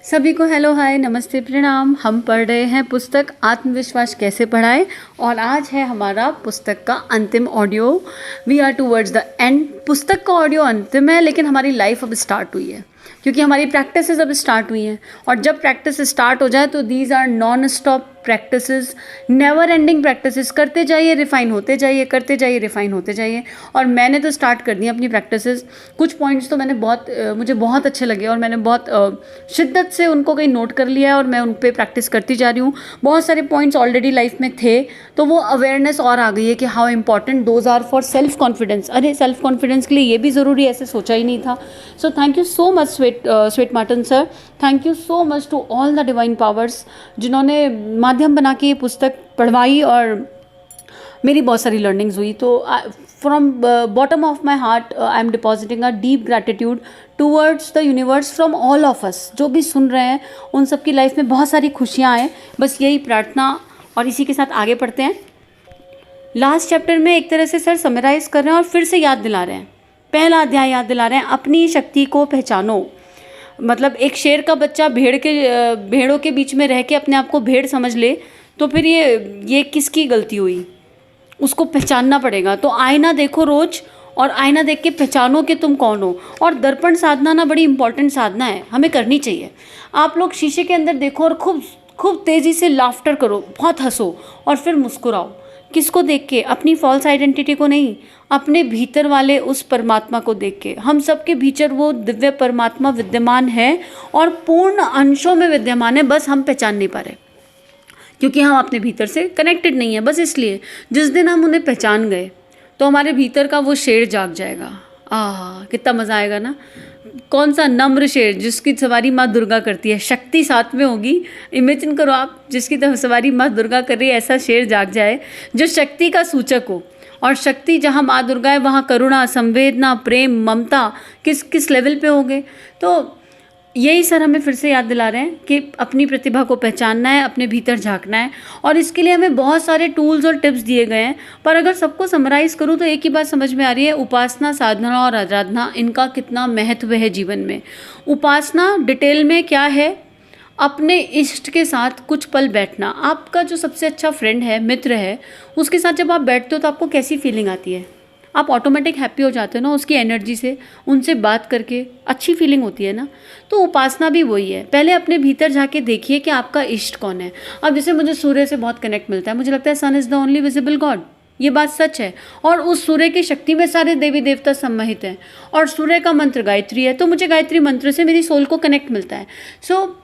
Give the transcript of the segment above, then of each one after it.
सभी को hello hi नमस्ते प्रणाम। हम पढ़ रहे हैं पुस्तक आत्मविश्वास कैसे पढ़ाएं और आज है हमारा पुस्तक का अंतिम audio. We are towards the end. पुस्तक का ऑडियो अंतिम है लेकिन हमारी लाइफ अब स्टार्ट हुई है क्योंकि हमारी प्रैक्टिसेस अब स्टार्ट हुई हैं और जब प्रैक्टिस स्टार्ट हो जाए तो these are non stop practices, never ending practices. करते जाइए, रिफाइन होते जाइए, करते जाइए, रिफाइन होते जाइए। और मैंने तो स्टार्ट कर दी अपनी प्रैक्टिसेस। कुछ पॉइंट्स तो मैंने मुझे बहुत अच्छे लगे और मैंने बहुत शिद्दत से उनको कहीं नोट कर लिया है और मैं उन पर प्रैक्टिस करती जा रही हूँ। बहुत सारे पॉइंट्स ऑलरेडी लाइफ में थे तो वो अवेयरनेस और आ गई है कि how important those are for self confidence. अरे सेल्फ कॉन्फिडेंस के लिए ये भी ज़रूरी है, ऐसे सोचा ही नहीं था। So thank you so much Swett Martin sir. Thank you so much to all the divine powers जिन्होंने माध्यम बना के ये पुस्तक पढ़वाई और मेरी बहुत सारी लर्निंग्स हुई। तो from bottom of my heart I am depositing a deep gratitude towards the universe from all of us. जो भी सुन रहे हैं उन सब की लाइफ में बहुत सारी खुशियाँ आएँ, बस यही प्रार्थना। और इसी के साथ आगे पढ़ते हैं। लास्ट चैप्टर में एक तरह से सर समराइज कर रहे हैं और फिर से याद दिला रहे हैं। पहला अध्याय याद दिला रहे हैं, अपनी शक्ति को पहचानो। मतलब एक शेर का बच्चा भेड़ों के बीच में रह के अपने आप को भेड़ समझ ले तो फिर ये किसकी गलती हुई, उसको पहचानना पड़ेगा। तो आईना देखो रोज और आईना देख के पहचानो कि तुम कौन हो। और दर्पण साधना ना बड़ी इंपॉर्टेंट साधना है, हमें करनी चाहिए। आप लोग शीशे के अंदर देखो और खूब तेज़ी से लाफ्टर करो, बहुत हंसो और फिर मुस्कुराओ। किसको देख के? अपनी फॉल्स आइडेंटिटी को नहीं, अपने भीतर वाले उस परमात्मा को देख के। हम सबके भीतर वो दिव्य परमात्मा विद्यमान है और पूर्ण अंशों में विद्यमान है, बस हम पहचान नहीं पा रहे क्योंकि हम अपने भीतर से कनेक्टेड नहीं है। बस इसलिए जिस दिन हम उन्हें पहचान गए तो हमारे भीतर का वो शेर जाग जाएगा। कितना मज़ा आएगा ना। कौन सा नम्र शेर जिसकी सवारी माँ दुर्गा करती है, शक्ति साथ में होगी। इमेजिन करो आप, जिसकी सवारी माँ दुर्गा कर रही है, ऐसा शेर जाग जाए जो शक्ति का सूचक हो। और शक्ति जहाँ माँ दुर्गा है वहाँ करुणा, संवेदना, प्रेम, ममता किस लेवल पे होंगे। तो यही सर हमें फिर से याद दिला रहे हैं कि अपनी प्रतिभा को पहचानना है, अपने भीतर झांकना है। और इसके लिए हमें बहुत सारे टूल्स और टिप्स दिए गए हैं, पर अगर सबको समराइज़ करूँ तो एक ही बात समझ में आ रही है, उपासना, साधना और आराधना, इनका कितना महत्व है जीवन में। उपासना डिटेल में क्या है? अपने इष्ट के साथ कुछ पल बैठना। आपका जो सबसे अच्छा फ्रेंड है, मित्र है, उसके साथ जब आप बैठते हो तो आपको कैसी फीलिंग आती है? आप ऑटोमेटिक हैप्पी हो जाते हो ना उसकी एनर्जी से, उनसे बात करके अच्छी फीलिंग होती है ना। तो उपासना भी वही है। पहले अपने भीतर जाके देखिए कि आपका इष्ट कौन है। अब जैसे मुझे सूर्य से बहुत कनेक्ट मिलता है, मुझे लगता है sun is the only visible god. ये बात सच है और उस सूर्य की शक्ति में सारे देवी देवता सम्मोहित हैं और सूर्य का मंत्र गायत्री है, तो मुझे गायत्री मंत्र से मेरी सोल को कनेक्ट मिलता है। So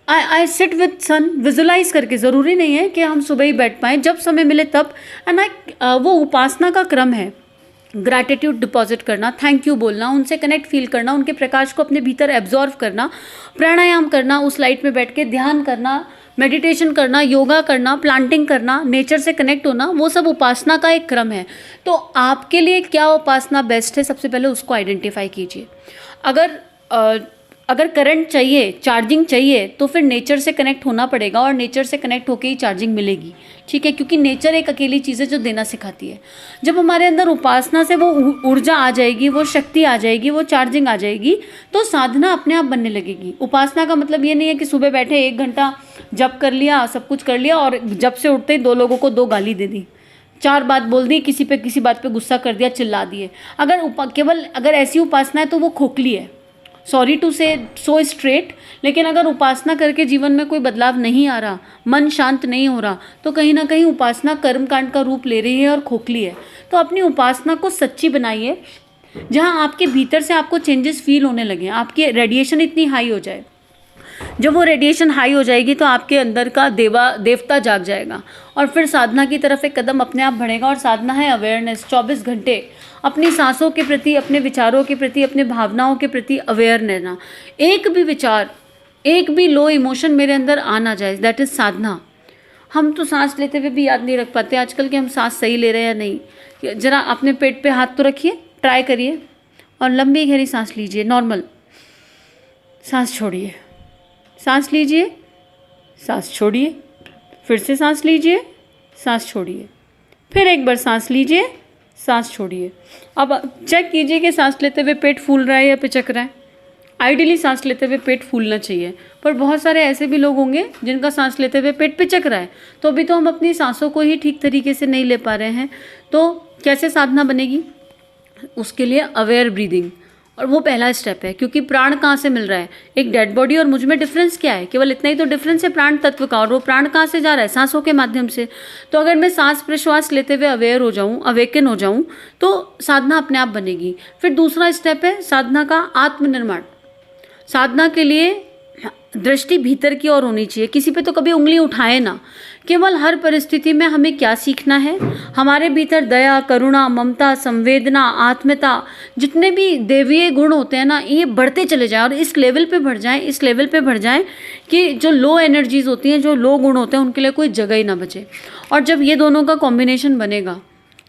I sit with sun, visualise करके। ज़रूरी नहीं है कि हम सुबह ही बैठ पाएँ, जब समय मिले तब। एंड वो उपासना का क्रम है। ग्रैटिट्यूड डिपॉजिट करना, थैंक यू बोलना, उनसे कनेक्ट फील करना, उनके प्रकाश को अपने भीतर एब्जॉर्व करना, प्राणायाम करना, उस लाइट में बैठ के ध्यान करना, मेडिटेशन करना, योगा करना, प्लांटिंग करना, नेचर से कनेक्ट होना, वो सब उपासना का एक क्रम है। तो आपके लिए क्या उपासना बेस्ट है, सबसे पहले उसको आइडेंटिफाई कीजिए। अगर करंट चाहिए, चार्जिंग चाहिए, तो फिर नेचर से कनेक्ट होना पड़ेगा और नेचर से कनेक्ट होकर ही चार्जिंग मिलेगी। ठीक है, क्योंकि नेचर एक अकेली चीज़ है जो देना सिखाती है। जब हमारे अंदर उपासना से वो ऊर्जा आ जाएगी, वो शक्ति आ जाएगी, वो चार्जिंग आ जाएगी, तो साधना अपने आप बनने लगेगी। उपासना का मतलब ये नहीं है कि सुबह बैठे 1 घंटा जप कर लिया, सब कुछ कर लिया और जब से उठते ही 2 लोगों को 2 गाली दे दी, 4 बात बोल दी, किसी बात पे गुस्सा कर दिया, चिल्ला दिए। अगर ऐसी उपासना है तो वो खोखली है। सॉरी टू से सो स्ट्रेट, लेकिन अगर उपासना करके जीवन में कोई बदलाव नहीं आ रहा, मन शांत नहीं हो रहा, तो कहीं ना कहीं उपासना कर्मकांड का रूप ले रही है और खोखली है। तो अपनी उपासना को सच्ची बनाइए, जहां आपके भीतर से आपको चेंजेस फील होने लगे, आपकी रेडिएशन इतनी हाई हो जाए। जब वो रेडिएशन हाई हो जाएगी तो आपके अंदर का देवता जाग जाएगा और फिर साधना की तरफ एक कदम अपने आप बढ़ेगा। और साधना है अवेयरनेस। 24 घंटे अपनी सांसों के प्रति, अपने विचारों के प्रति, अपने भावनाओं के प्रति अवेयर रहना। एक भी विचार, एक भी लो इमोशन मेरे अंदर आ ना जाए, दैट इज़ साधना। हम तो सांस लेते हुए भी याद नहीं रख पाते आजकल कि हम सांस सही ले रहे हैं या नहीं। ज़रा अपने पेट पे हाथ तो रखिए, ट्राई करिए और लंबी गहरी सांस लीजिए। नॉर्मल सांस छोड़िए, सांस लीजिए, सांस छोड़िए, फिर से सांस लीजिए, सांस छोड़िए, फिर एक बार सांस लीजिए, सांस छोड़िए। अब चेक कीजिए कि सांस लेते हुए पेट फूल रहा है या पिचक रहा है। आइडियली सांस लेते हुए पेट फूलना चाहिए, पर बहुत सारे ऐसे भी लोग होंगे जिनका सांस लेते हुए पेट पिचक रहा है, तो अभी तो हम अपनी सांसों को ही ठीक तरीके से नहीं ले पा रहे हैं। तो कैसे साधना बनेगी? उसके लिए अवेयर ब्रीदिंग, और वो पहला स्टेप है, क्योंकि प्राण कहाँ से मिल रहा है? एक डेड बॉडी और मुझ में डिफरेंस क्या है? केवल इतना ही तो डिफरेंस है प्राण तत्व का, और वो प्राण कहाँ से जा रहा है? सांसों के माध्यम से। तो अगर मैं सांस प्रश्वास लेते हुए अवेयर हो जाऊँ, अवेकन हो जाऊँ, तो साधना अपने आप बनेगी। फिर दूसरा स्टेप है साधना का आत्मनिर्माण। साधना के लिए दृष्टि भीतर की ओर होनी चाहिए, किसी पे तो कभी उंगली उठाए ना। केवल हर परिस्थिति में हमें क्या सीखना है? हमारे भीतर दया, करुणा, ममता, संवेदना, आत्मीयता, जितने भी देवीय गुण होते हैं ना, ये बढ़ते चले जाएं और इस लेवल पे बढ़ जाएं, इस लेवल पे बढ़ जाएं कि जो लो एनर्जीज होती हैं, जो लो गुण होते हैं, उनके लिए कोई जगह ही ना बचे। और जब ये दोनों का कॉम्बिनेशन बनेगा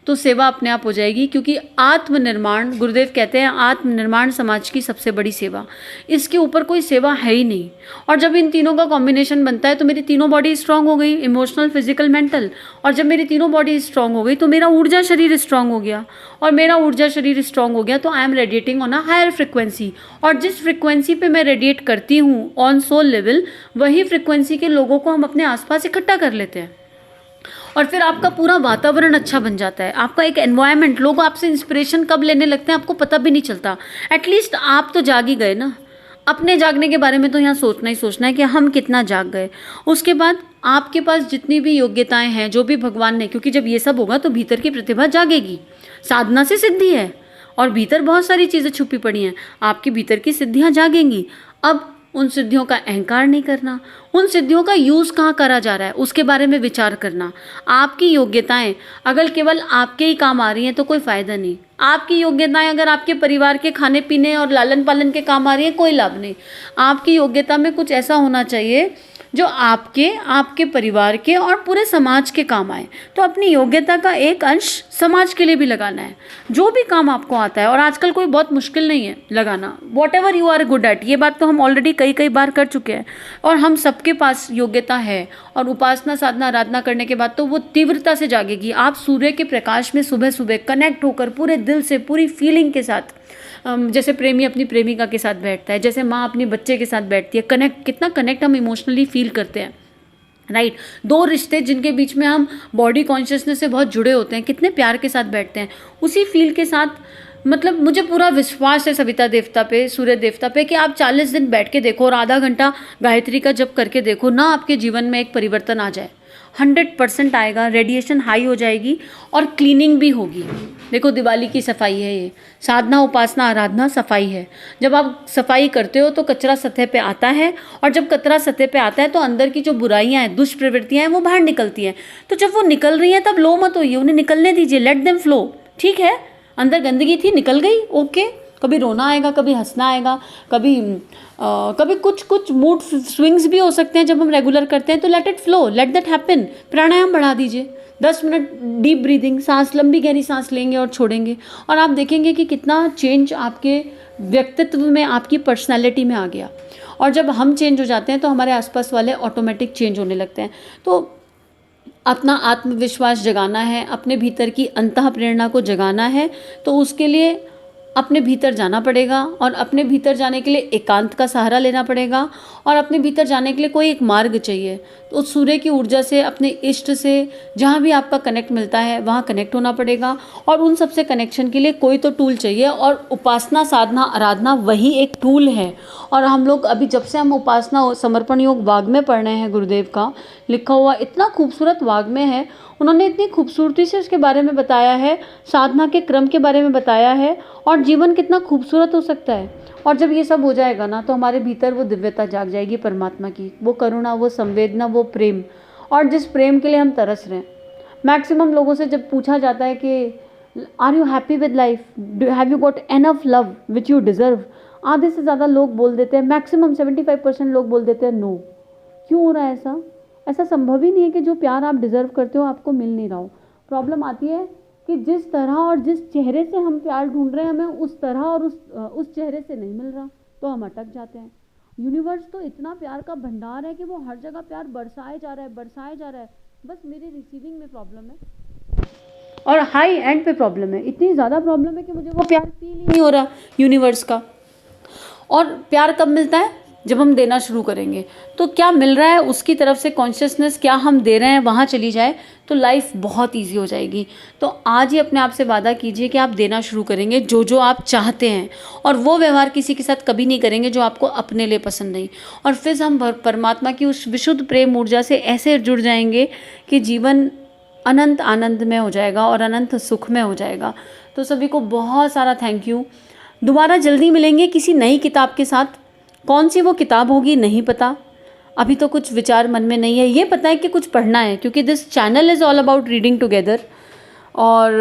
तो सेवा अपने आप हो जाएगी, क्योंकि आत्मनिर्माण, गुरुदेव कहते हैं आत्मनिर्माण समाज की सबसे बड़ी सेवा, इसके ऊपर कोई सेवा है ही नहीं। और जब इन तीनों का कॉम्बिनेशन बनता है तो मेरी तीनों बॉडी स्ट्रांग हो गई, इमोशनल, फिजिकल, मेंटल। और जब मेरी तीनों बॉडी स्ट्रांग हो गई तो मेरा ऊर्जा शरीर स्ट्रांग हो गया, और मेरा ऊर्जा शरीर स्ट्रांग हो गया तो I am radiating on a higher frequency. और जिस फ्रिक्वेंसी पे मैं रेडिएट करती हूँ ऑन सोल लेवल, वही फ्रिक्वेंसी के लोगों को हम अपने आसपास इकट्ठा कर लेते हैं, और फिर आपका पूरा वातावरण अच्छा बन जाता है, आपका एक एनवायरनमेंट। लोग आपसे इंस्पिरेशन कब लेने लगते हैं आपको पता भी नहीं चलता। एटलीस्ट आप तो जाग ही गए ना। अपने जागने के बारे में तो यहाँ सोचना ही सोचना है कि हम कितना जाग गए। उसके बाद आपके पास जितनी भी योग्यताएं हैं, जो भी भगवान ने, क्योंकि जब ये सब होगा तो भीतर की प्रतिभा जागेगी। साधना से सिद्धि है और भीतर बहुत सारी चीज़ें छुपी पड़ी हैं, आपकी भीतर की सिद्धियाँ जागेंगी। अब उन सिद्धियों का अहंकार नहीं करना, उन सिद्धियों का यूज़ कहाँ करा जा रहा है उसके बारे में विचार करना। आपकी योग्यताएं अगर केवल आपके ही काम आ रही हैं तो कोई फ़ायदा नहीं। आपकी योग्यताएं अगर आपके परिवार के खाने पीने और लालन पालन के काम आ रही है, कोई लाभ नहीं। आपकी योग्यता में कुछ ऐसा होना चाहिए जो आपके परिवार के और पूरे समाज के काम आए। तो अपनी योग्यता का एक अंश समाज के लिए भी लगाना है, जो भी काम आपको आता है। और आजकल कोई बहुत मुश्किल नहीं है लगाना, whatever you are good at. ये बात तो हम ऑलरेडी कई बार कर चुके हैं, और हम सबके पास योग्यता है। और उपासना, साधना, आराधना करने के बाद तो वो तीव्रता से जागेगी। आप सूर्य के प्रकाश में सुबह सुबह कनेक्ट होकर पूरे दिल से, पूरी फीलिंग के साथ, जैसे प्रेमी अपनी प्रेमिका के साथ बैठता है, जैसे माँ अपने बच्चे के साथ बैठती है, कनेक्ट, कितना कनेक्ट हम इमोशनली फील करते हैं, राइट। दो रिश्ते जिनके बीच में हम बॉडी कॉन्शियसनेस से बहुत जुड़े होते हैं, कितने प्यार के साथ बैठते हैं, उसी फील के साथ। मतलब मुझे पूरा विश्वास है सविता देवता पे, सूर्य देवता पे, कि आप 40 दिन बैठ के देखो और आधा घंटा गायत्री का जप करके देखो ना, आपके जीवन में एक परिवर्तन आ जाए। 100% आएगा, रेडिएशन हाई हो जाएगी और क्लीनिंग भी होगी। देखो दिवाली की सफाई है ये, साधना, उपासना, आराधना सफाई है। जब आप सफाई करते हो तो कचरा सतह पे आता है, और जब कचरा सतह पे आता है तो अंदर की जो बुराइयां हैं, दुष्प्रवृत्तियां हैं, वो बाहर निकलती हैं। तो जब वो निकल रही हैं तब लो मत होइए, उन्हें निकलने दीजिए, लेट देम फ्लो। ठीक है, अंदर गंदगी थी, निकल गई, ओके। कभी रोना आएगा, कभी हंसना आएगा, कभी कुछ मूड स्विंग्स भी हो सकते हैं जब हम रेगुलर करते हैं, तो let it flow, let that happen. Pranayama बढ़ा दीजिए, 10 मिनट डीप ब्रीदिंग, सांस, लंबी गहरी सांस लेंगे और छोड़ेंगे, और आप देखेंगे कि कितना चेंज आपके व्यक्तित्व में, आपकी पर्सनैलिटी में आ गया। और जब हम चेंज हो जाते हैं तो हमारे आसपास वाले ऑटोमेटिक चेंज होने लगते हैं। तो अपना आत्मविश्वास जगाना है, अपने भीतर की अंतः प्रेरणा को जगाना है, तो उसके लिए अपने भीतर जाना पड़ेगा। और अपने भीतर जाने के लिए एकांत का सहारा लेना पड़ेगा, और अपने भीतर जाने के लिए कोई एक मार्ग चाहिए। तो सूर्य की ऊर्जा से, अपने इष्ट से, जहाँ भी आपका कनेक्ट मिलता है वहाँ कनेक्ट होना पड़ेगा, और उन सबसे कनेक्शन के लिए कोई तो टूल चाहिए, और उपासना, साधना, आराधना वही एक टूल है। और हम लोग अभी जब से हम उपासना समर्पण योग वाग्मय पढ़ रहे हैं, गुरुदेव का लिखा हुआ इतना खूबसूरत वाग्मय है, उन्होंने इतनी खूबसूरती से उसके बारे में बताया है, साधना के क्रम के बारे में बताया है, और जीवन कितना खूबसूरत हो सकता है। और जब ये सब हो जाएगा ना, तो हमारे भीतर वो दिव्यता जाग जाएगी परमात्मा की, वो करुणा, वो संवेदना, वो प्रेम। और जिस प्रेम के लिए हम तरस रहे हैं, मैक्सिमम लोगों से जब पूछा जाता है कि are you happy with life, have you got enough love which you deserve, आधे से ज़्यादा लोग बोल देते हैं, मैक्सिमम 75% लोग बोल देते हैं नो। क्यों हो रहा है ऐसा? ऐसा संभव ही नहीं है कि जो प्यार आप डिज़र्व करते हो आपको मिल नहीं रहा हो। प्रॉब्लम आती है कि जिस तरह और जिस चेहरे से हम प्यार ढूंढ रहे हैं, हमें उस तरह और उस चेहरे से नहीं मिल रहा, तो हम अटक जाते हैं। यूनिवर्स तो इतना प्यार का भंडार है कि वो हर जगह प्यार बरसाए जा रहा है, बस मेरे रिसीविंग में प्रॉब्लम है, और हाई एंड पे प्रॉब्लम है। इतनी ज़्यादा प्रॉब्लम है कि मुझे वो प्यार फील ही नहीं हो रहा यूनिवर्स का। और प्यार कब मिलता है? जब हम देना शुरू करेंगे तो क्या मिल रहा है उसकी तरफ से कॉन्शियसनेस क्या हम दे रहे हैं वहाँ चली जाए तो लाइफ बहुत इजी हो जाएगी। तो आज ही अपने आप से वादा कीजिए कि आप देना शुरू करेंगे जो जो आप चाहते हैं, और वो व्यवहार किसी के साथ कभी नहीं करेंगे जो आपको अपने लिए पसंद नहीं। और फिर हम परमात्मा की उस विशुद्ध प्रेम ऊर्जा से ऐसे जुड़ जाएंगे कि जीवन अनंत आनंद में हो जाएगा और अनंत सुख में हो जाएगा। तो सभी को बहुत सारा थैंक यू। दोबारा जल्दी मिलेंगे किसी नई किताब के साथ। कौन सी वो किताब होगी नहीं पता, अभी तो कुछ विचार मन में नहीं है। ये पता है कि कुछ पढ़ना है, क्योंकि this channel is all about reading together. और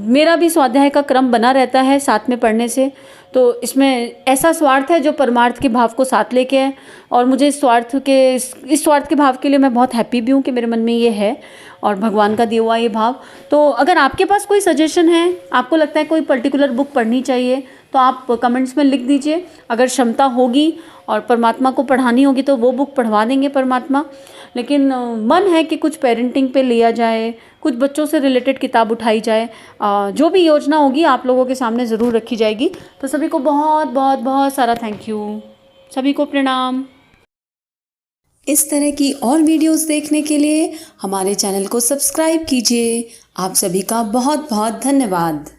मेरा भी स्वाध्याय का क्रम बना रहता है साथ में पढ़ने से। तो इसमें ऐसा स्वार्थ है जो परमार्थ के भाव को साथ लेके है, और मुझे इस स्वार्थ के भाव के लिए मैं बहुत हैप्पी भी हूँ कि मेरे मन में ये है और भगवान का दिया हुआ ये भाव। तो अगर आपके पास कोई सजेशन है, आपको लगता है कोई पर्टिकुलर बुक पढ़नी चाहिए, तो आप कमेंट्स में लिख दीजिए। अगर क्षमता होगी और परमात्मा को पढ़ानी होगी तो वो बुक पढ़वा देंगे परमात्मा। लेकिन मन है कि कुछ पेरेंटिंग पे लिया जाए, कुछ बच्चों से रिलेटेड किताब उठाई जाए। जो भी योजना होगी आप लोगों के सामने ज़रूर रखी जाएगी। तो सभी को बहुत बहुत बहुत सारा थैंक यू। सभी को प्रणाम। इस तरह की और वीडियोस देखने के लिए हमारे चैनल को सब्सक्राइब कीजिए। आप सभी का बहुत बहुत धन्यवाद।